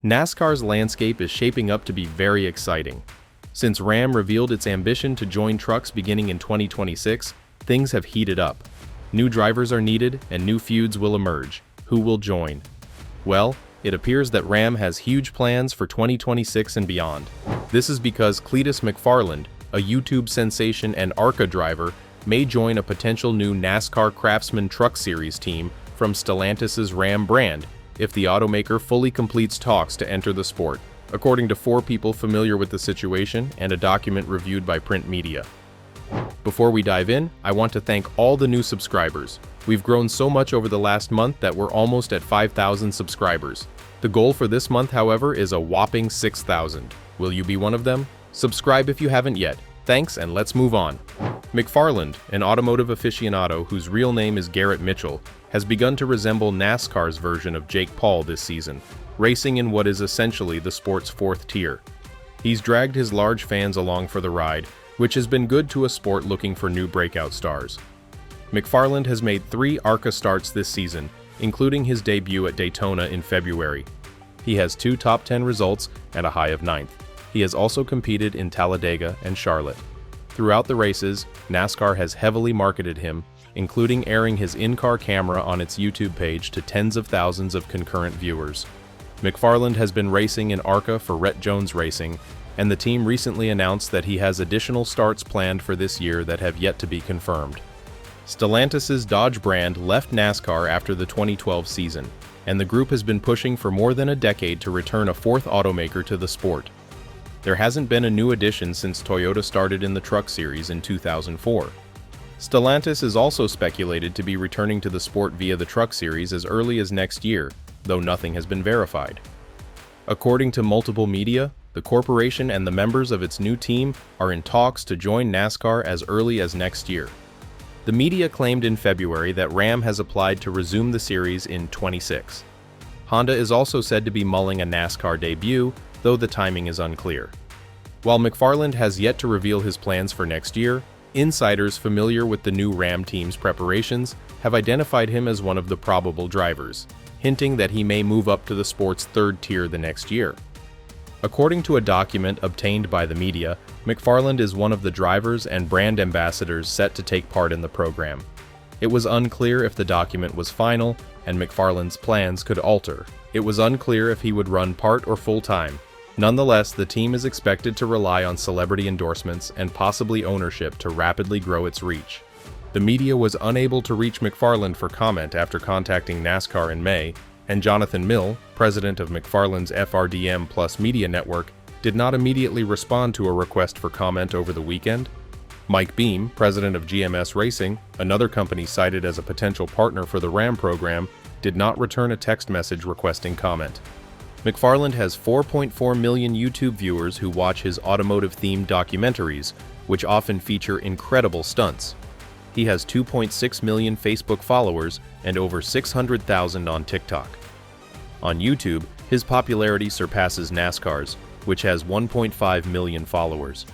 NASCAR's landscape is shaping up to be very exciting. Since Ram revealed its ambition to join trucks beginning in 2026, things have heated up. New drivers are needed and new feuds will emerge. Who will join? Well, it appears that Ram has huge plans for 2026 and beyond. This is because Cleetus McFarland, a YouTube sensation and ARCA driver, may join a potential new NASCAR Craftsman Truck Series team from Stellantis' Ram brand if the automaker fully completes talks to enter the sport, according to 4 people familiar with the situation and a document reviewed by print media. Before we dive in, I want to thank all the new subscribers. We've grown so much over the last month that we're almost at 5,000 subscribers. The goal for this month, however, is a whopping 6,000. Will you be one of them? Subscribe if you haven't yet. Thanks, and let's move on. McFarland, an automotive aficionado whose real name is Garrett Mitchell, has begun to resemble NASCAR's version of Jake Paul this season, racing in what is essentially the sport's 4th tier. He's dragged his large fans along for the ride, which has been good to a sport looking for new breakout stars. McFarland has made 3 ARCA starts this season, including his debut at Daytona in February. He has 2 top 10 results and a high of 9th. He has also competed in Talladega and Charlotte. Throughout the races, NASCAR has heavily marketed him, including airing his in-car camera on its YouTube page to tens of thousands of concurrent viewers. McFarland has been racing in ARCA for Rhett Jones Racing, and the team recently announced that he has additional starts planned for this year that have yet to be confirmed. Stellantis' Dodge brand left NASCAR after the 2012 season, and the group has been pushing for more than a decade to return a 4th automaker to the sport. There hasn't been a new addition since Toyota started in the Truck Series in 2004. Stellantis is also speculated to be returning to the sport via the Truck Series as early as next year, though nothing has been verified. According to multiple media, the corporation and the members of its new team are in talks to join NASCAR as early as next year. The media claimed in February that Ram has applied to resume the series in 26. Honda is also said to be mulling a NASCAR debut, though the timing is unclear. While McFarland has yet to reveal his plans for next year, insiders familiar with the new Ram team's preparations have identified him as one of the probable drivers, hinting that he may move up to the sport's 3rd tier the next year. According to a document obtained by the media, McFarland is one of the drivers and brand ambassadors set to take part in the program. It was unclear if the document was final, and McFarland's plans could alter. It was unclear if he would run part or full-time. Nonetheless, the team is expected to rely on celebrity endorsements and possibly ownership to rapidly grow its reach. The media was unable to reach McFarland for comment after contacting NASCAR in May, and Jonathan Mill, president of McFarland's FRDM Plus Media Network, did not immediately respond to a request for comment over the weekend. Mike Beam, president of GMS Racing, another company cited as a potential partner for the Ram program, did not return a text message requesting comment. McFarland has 4.4 million YouTube viewers who watch his automotive-themed documentaries, which often feature incredible stunts. He has 2.6 million Facebook followers and over 600,000 on TikTok. On YouTube, his popularity surpasses NASCAR's, which has 1.5 million followers.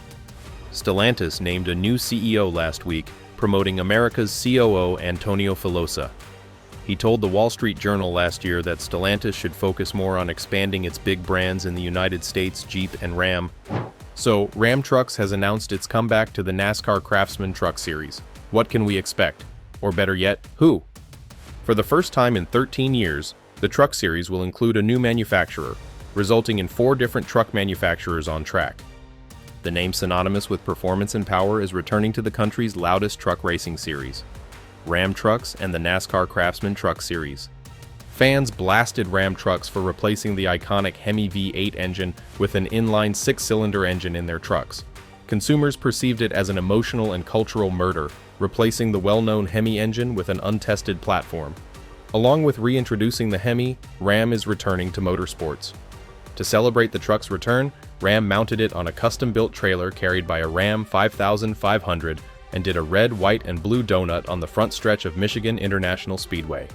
Stellantis named a new CEO last week, promoting America's COO Antonio Filosa. He told the Wall Street Journal last year that Stellantis should focus more on expanding its big brands in the United States, Jeep and Ram. So, Ram Trucks has announced its comeback to the NASCAR Craftsman Truck Series. What can we expect? Or better yet, who? For the first time in 13 years, the Truck Series will include a new manufacturer, resulting in 4 different truck manufacturers on track. The name synonymous with performance and power is returning to the country's loudest truck racing series, Ram Trucks and the NASCAR Craftsman Truck Series. Fans blasted Ram Trucks for replacing the iconic Hemi V8 engine with an inline 6-cylinder engine in their trucks. Consumers perceived it as an emotional and cultural murder, replacing the well-known Hemi engine with an untested platform. Along with reintroducing the Hemi, Ram is returning to motorsports. To celebrate the truck's return, Ram mounted it on a custom-built trailer carried by a Ram 5500 and did a red, white, and blue donut on the front stretch of Michigan International Speedway.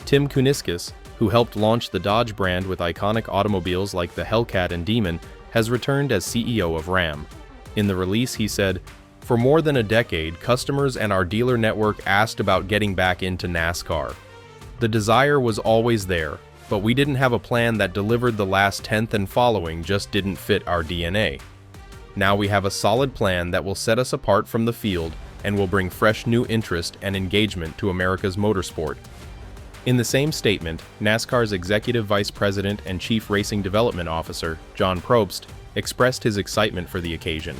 Tim Kuniskis, who helped launch the Dodge brand with iconic automobiles like the Hellcat and Demon, has returned as CEO of Ram. In the release, he said, "For more than a decade, customers and our dealer network asked about getting back into NASCAR. The desire was always there. but we didn't have a plan that delivered. The last 10th and following just didn't fit our DNA. Now we have a solid plan that will set us apart from the field and will bring fresh new interest and engagement to America's motorsport. In the same statement, NASCAR's Executive Vice President and Chief Racing Development Officer, John Probst, expressed his excitement for the occasion.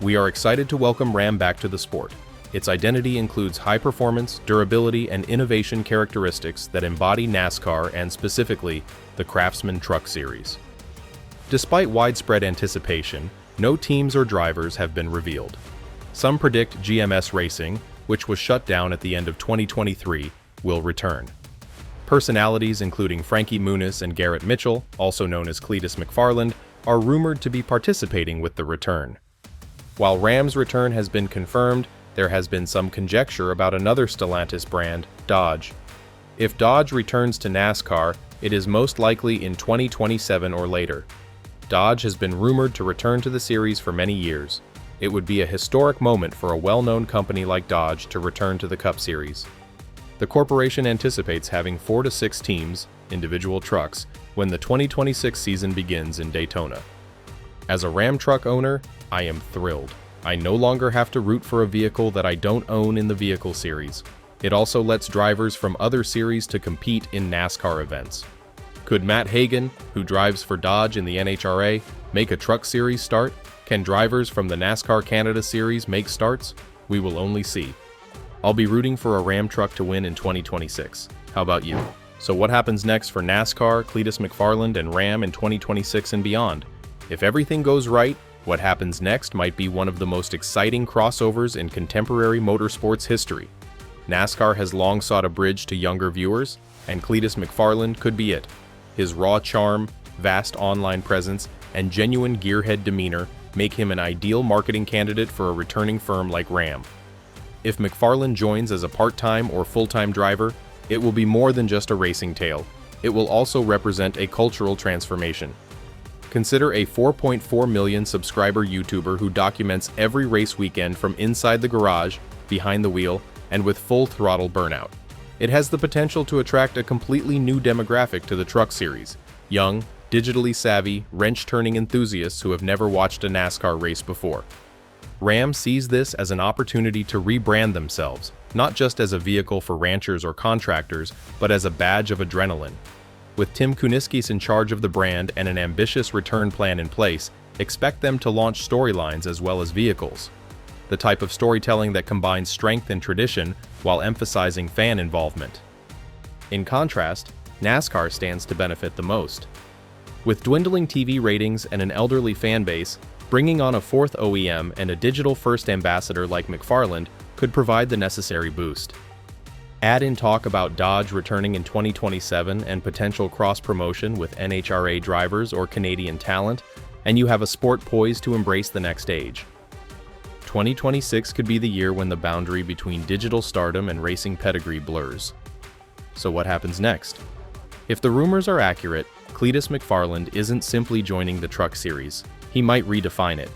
"We are excited to welcome Ram back to the sport. Its identity includes high performance, durability, and innovation characteristics that embody NASCAR and specifically the Craftsman Truck Series." Despite widespread anticipation, no teams or drivers have been revealed. Some predict GMS Racing, which was shut down at the end of 2023, will return. Personalities including Frankie Muniz and Garrett Mitchell, also known as Cleetus McFarland, are rumored to be participating with the return. While Ram's return has been confirmed, there has been some conjecture about another Stellantis brand, Dodge. If Dodge returns to NASCAR, it is most likely in 2027 or later. Dodge has been rumored to return to the series for many years. It would be a historic moment for a well-known company like Dodge to return to the Cup Series. The corporation anticipates having 4 to 6 teams, individual trucks, when the 2026 season begins in Daytona. As a Ram truck owner, I am thrilled. I no longer have to root for a vehicle that I don't own in the vehicle series. It also lets drivers from other series to compete in NASCAR events. Could Matt Hagan, who drives for Dodge in the NHRA, make a truck series start? Can drivers from the NASCAR Canada series make starts? We will only see. I'll be rooting for a Ram truck to win in 2026. How about you? So what happens next for NASCAR, Cleetus McFarland, and Ram in 2026 and beyond? If everything goes right, what happens next might be one of the most exciting crossovers in contemporary motorsports history. NASCAR has long sought a bridge to younger viewers, and Cleetus McFarland could be it. His raw charm, vast online presence, and genuine gearhead demeanor make him an ideal marketing candidate for a returning firm like Ram. If McFarland joins as a part-time or full-time driver, it will be more than just a racing tale. It will also represent a cultural transformation. Consider a 4.4 million subscriber YouTuber who documents every race weekend from inside the garage, behind the wheel, and with full throttle burnout. It has the potential to attract a completely new demographic to the truck series: young, digitally savvy, wrench-turning enthusiasts who have never watched a NASCAR race before. Ram sees this as an opportunity to rebrand themselves, not just as a vehicle for ranchers or contractors, but as a badge of adrenaline. With Tim Kuniskis in charge of the brand and an ambitious return plan in place, expect them to launch storylines as well as vehicles. The type of storytelling that combines strength and tradition while emphasizing fan involvement. In contrast, NASCAR stands to benefit the most. With dwindling TV ratings and an elderly fan base, bringing on a fourth OEM and a digital-first ambassador like McFarland could provide the necessary boost. Add in talk about Dodge returning in 2027 and potential cross-promotion with NHRA drivers or Canadian talent, and you have a sport poised to embrace the next age. 2026 could be the year when the boundary between digital stardom and racing pedigree blurs. So what happens next? If the rumors are accurate, Cleetus McFarland isn't simply joining the truck series. He might redefine it.